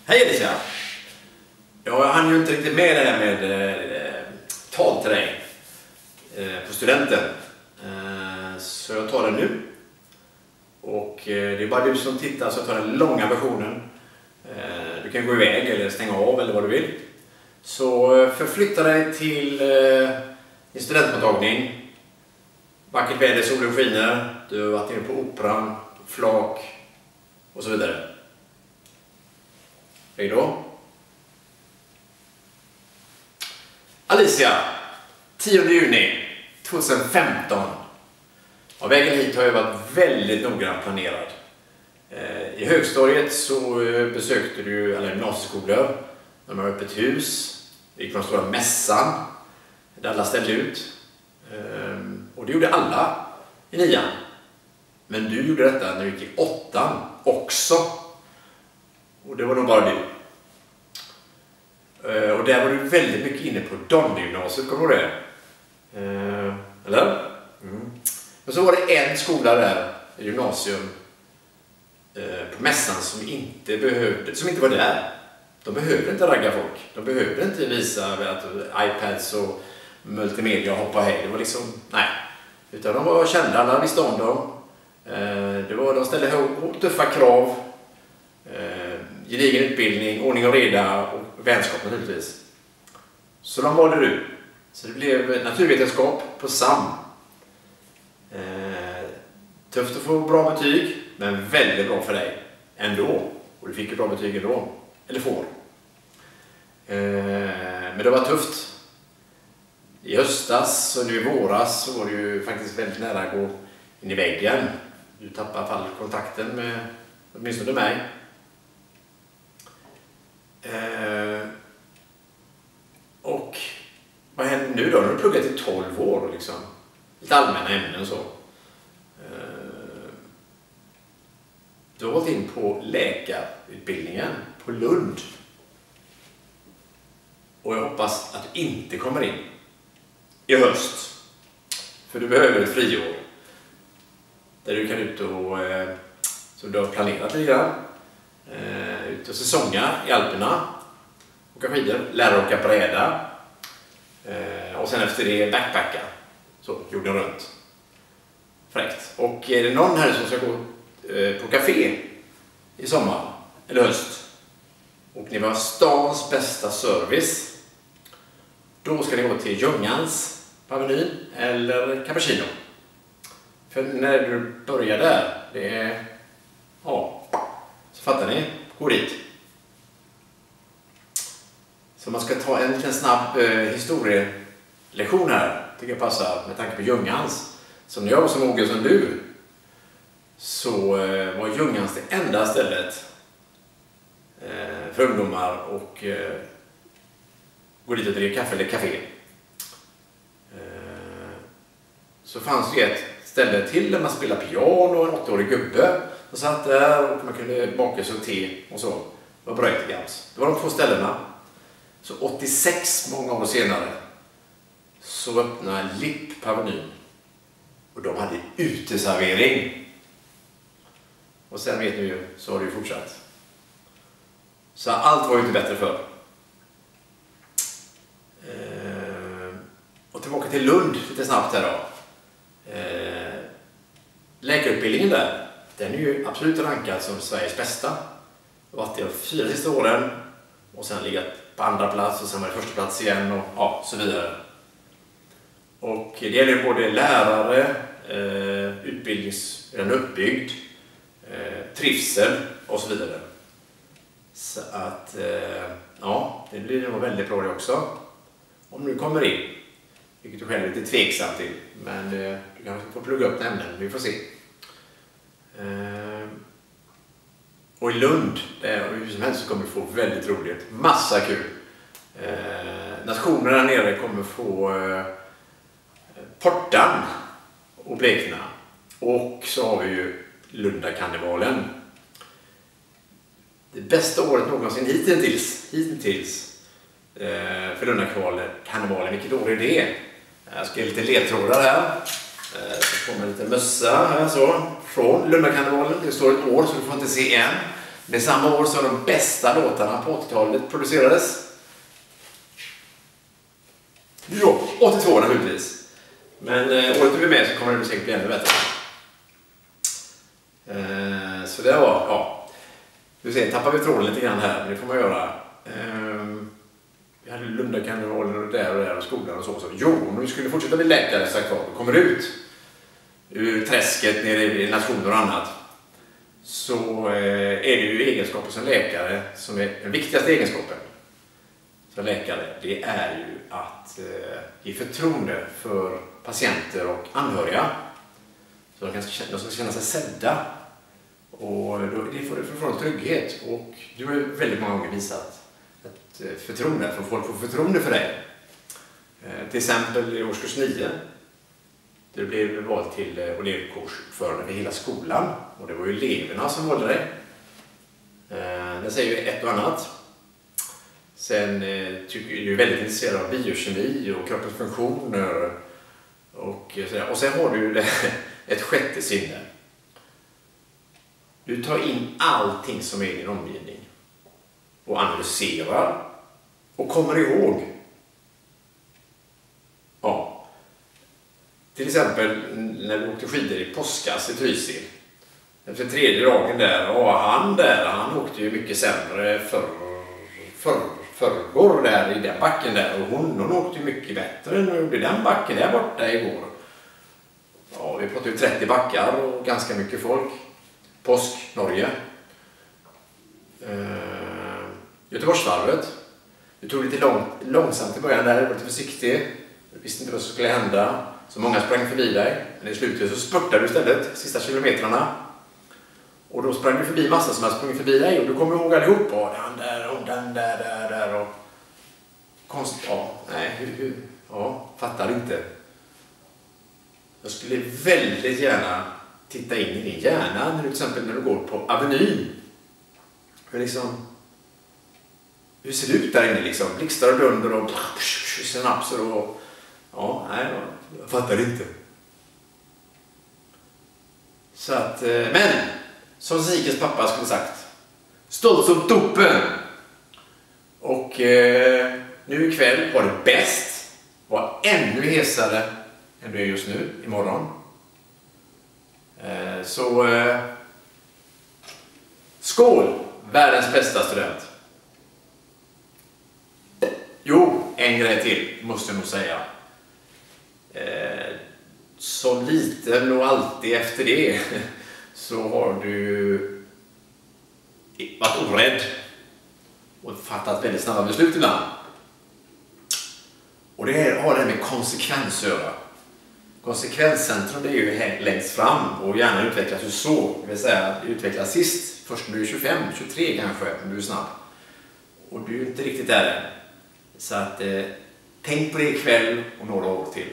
Hej Alicia! Jag hann ju inte riktigt med det här med tal till dig på studenten. Så jag tar det nu. Och det är bara du som tittar, så jag tar den långa versionen. Du kan gå iväg eller stänga av eller vad du vill. Så förflytta dig till din studentmottagning. Vackert väder, solen skiner. Du har varit inne på operan, flak och så vidare. Hej då. Alicia, 10 juni 2015. Och vägen hit har jag varit väldigt noggrant planerad. I högstadiet så besökte du alla gymnasieskolor. De har öppet hus. Vi gick på den stora mässan där alla ställde ut. Och det gjorde alla i 9:an. Men du gjorde detta när du gick i 8:an också. Och det var nog bara du. Och där var du väldigt mycket inne på Donnegymnasiet, kommer du det? Eller? Mm. Men så var det en skola där, ett gymnasium, på mässan som inte var där. De behövde inte ragga folk. De behövde inte visa att iPads och multimedia hoppa hej. Det var liksom, nej. Utan de var kända, alla visste om dem. De ställde tuffa krav. Gedigen utbildning, ordning och reda och vänskap naturligtvis. Så de valde du. Så det blev naturvetenskap på SAM. Tufft att få bra betyg, men väldigt bra för dig ändå. Och du fick ju bra betyg ändå. Eller får. Men det var tufft. I höstas och nu i våras så var det ju faktiskt väldigt nära att gå in i väggen. Du tappade i alla fall kontakten med åtminstone mig. Och vad händer nu då? Nu har du pluggat i 12 år liksom. Lite allmänna ämnen och så. Du har gått in på läkarutbildningen på Lund. Och jag hoppas att du inte kommer in i höst. För du behöver ett friår. Där du kan ut och, som du har planerat lite grann, ut och säsonga i Alperna, åka skidor, lära åka bräda och sen efter det backpacka, så jorden runt. Fräckt. Och är det någon här som ska gå på café i sommar eller höst och ni vill ha stans bästa service, då ska ni gå till Ljungans på Avenyn eller Cappuccino. För när du börjar där, det är, ja, så fattar ni, gå dit. Så man ska ta en liten snabb historielektion här, tycker jag passar med tanke på Ljungans. Som när jag var så mogen som du, så var Ljungans det enda stället för ungdomar och gå dit och dricka kaffe eller café. Så fanns det ett ställe till där man spelade piano, en 8-årig gubbe som satt där och man kunde baka sig te och så. Det var Bröjtegams. Det var de 2 ställena. Så 86, många år senare, så öppnade Lipp på Avenyn. Och de hade uteservering. Och sen vet ni ju, så har det ju fortsatt. Så allt var ju inte bättre förr. Och tillbaka till Lund lite snabbt här då. Läkarutbildningen där, den är ju absolut rankad som Sveriges bästa. Jag har varit de 4 sista åren och sen legat på andra plats och sen var det första plats igen och ja, så vidare. Och det gäller både lärare, utbildnings redan uppbyggd, trivsel och så vidare. Så att ja, det blir nog väldigt bra det också. Om du kommer in, vilket du själv är lite tveksam till, men du kanske får plugga upp ämnen, vi får se. Och i Lund, hur som helst, så kommer du få väldigt roligt, massa kul. Nationerna där nere kommer få Portan och Blekna. Och så har vi ju Lundakarnevalen. Det bästa året någonsin hittills för Lundakarnevalen. Vilket år är det? Jag ska ge lite ledtrådar här. Så får man lite mössa här så. Från Lundakarnevalen. Det står ett år så du får inte se än. Det är samma år som de bästa låtarna på 80-talet producerades. Jo, 82 naturligtvis. Men året du är med så kommer det säkert bli ännu bättre. Så det var, ja. Du ser, tappar vi tråden lite grann här, men det får man göra. Vi hade Lundakarnevalen och där och skolan och så. Jo, om du skulle fortsätta bli läkare så kvar och kommer ut ur träsket nere i nationer och annat, så är det ju egenskapen som läkare som är den viktigaste egenskapen som läkare. Det är ju att ge förtroende för patienter och anhöriga så de ska känna sig sedda, och det får du från trygghet. Och du har ju väldigt många gånger visat ett förtroende, för folk får förtroende för dig. Till exempel i årskurs 9. Du blev vald till elevkursordförande för hela skolan. Och det var ju eleverna som valde dig. Det säger ju ett och annat. Sen är du väldigt intresserad av biokemi och kroppens funktioner. Och sen har du ett sjätte sinne. Du tar in allting som är i din omgivning. Och analyserar. Och kommer ihåg. Ja. Till exempel när vi åkte skidor i påskas i Trysil. Efter tredje dagen han åkte ju mycket sämre förrgår där i den backen där. Och hon åkte ju mycket bättre än hon gjorde den backen där borta igår. Ja, vi pratade ju 30 backar och ganska mycket folk. Påsk, Norge. Göteborgsvarvet. Du tog lite långsamt i början där, var lite försiktig. Du visste inte vad som skulle hända. Så många sprang förbi dig. Men i slutet så spurtade du istället sista kilometrarna. Och då sprang du förbi massa som hade sprungit förbi dig. Och du kommer ihåg allihop. Och den där och den där. Och konstigt. Ja, nej. Ja, fattar inte. Jag skulle väldigt gärna titta in i din hjärna. Till exempel när du går på Avenyn. Hur ser det ut där inne liksom? Blixtar och dunder och synapser och... Ja, nej, jag fattar inte. Så att, men som Zikes pappa skulle sagt, stolt som toppen. Och nu ikväll var det bäst. Var ännu hesare än du är just nu, imorgon. Så skål, världens bästa student. Jo, en grej till måste jag nog säga. Som liten och alltid efter det så har du varit orädd och fattat väldigt snabba beslut ibland. Och det har det med konsekvens att göra. Konsekvenscentrum, det är ju längst fram och gärna utvecklas ju så. Det vill säga utvecklas sist, först när du är 25, 23 kanske, om du är snabb. Och du är inte riktigt där än. Så att tänk på det ikväll och några år till.